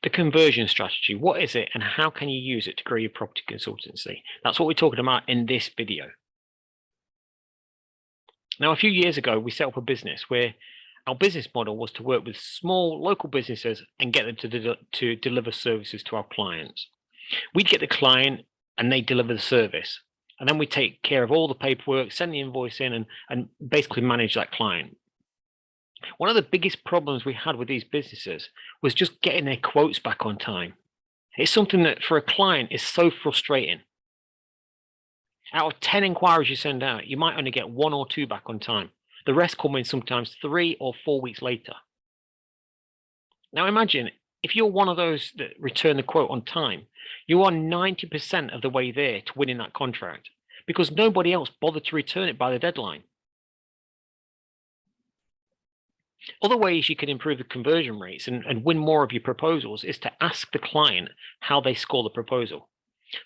The conversion strategy, what is it and how can you use it to grow your property consultancy? That's what we're talking about in this video. Now, a few years ago, we set up a business where our business model was to work with small local businesses and get them to deliver services to our clients. We'd get the client and they deliver the service. And then we take care of all the paperwork, send the invoice in and basically manage that client. One of the biggest problems we had with these businesses was just getting their quotes back on time. It's something that for a client is so frustrating. Out of 10 inquiries you send out, you might only get 1 or 2 back on time. The rest come in sometimes 3 or 4 weeks later. Now imagine if you're one of those that return the quote on time, you are 90% of the way there to winning that contract because nobody else bothered to return it by the deadline. Other ways you can improve the conversion rates and win more of your proposals is to ask the client how they score the proposal.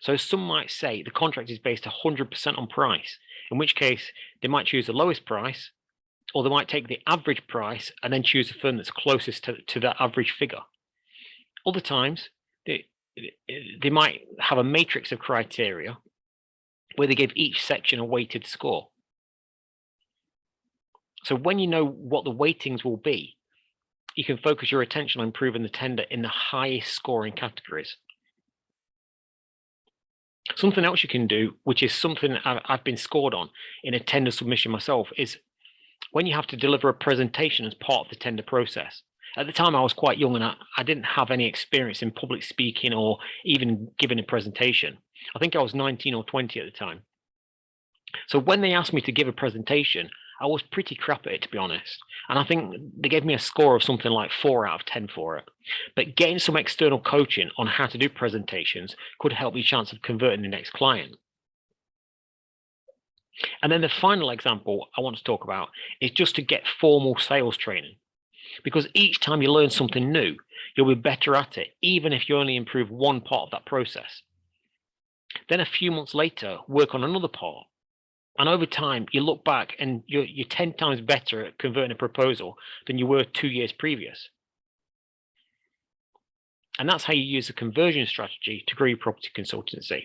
So some might say the contract is based 100% on price, in which case they might choose the lowest price, or they might take the average price and then choose the firm that's closest to that average figure. Other times, they might have a matrix of criteria where they give each section a weighted score. So when you know what the weightings will be, you can focus your attention on improving the tender in the highest scoring categories. Something else you can do, which is something I've been scored on in a tender submission myself, is when you have to deliver a presentation as part of the tender process. At the time, I was quite young and I didn't have any experience in public speaking or even giving a presentation. I think I was 19 or 20 at the time. So when they asked me to give a presentation, I was pretty crap at it, to be honest. And I think they gave me a score of something like 4 out of 10 for it. But getting some external coaching on how to do presentations could help your chance of converting the next client. And then the final example I want to talk about is just to get formal sales training. Because each time you learn something new, you'll be better at it, even if you only improve one part of that process. Then a few months later, work on another part. And over time, you look back and you're 10 times better at converting a proposal than you were 2 years previous. And that's how you use the conversion strategy to grow your property consultancy.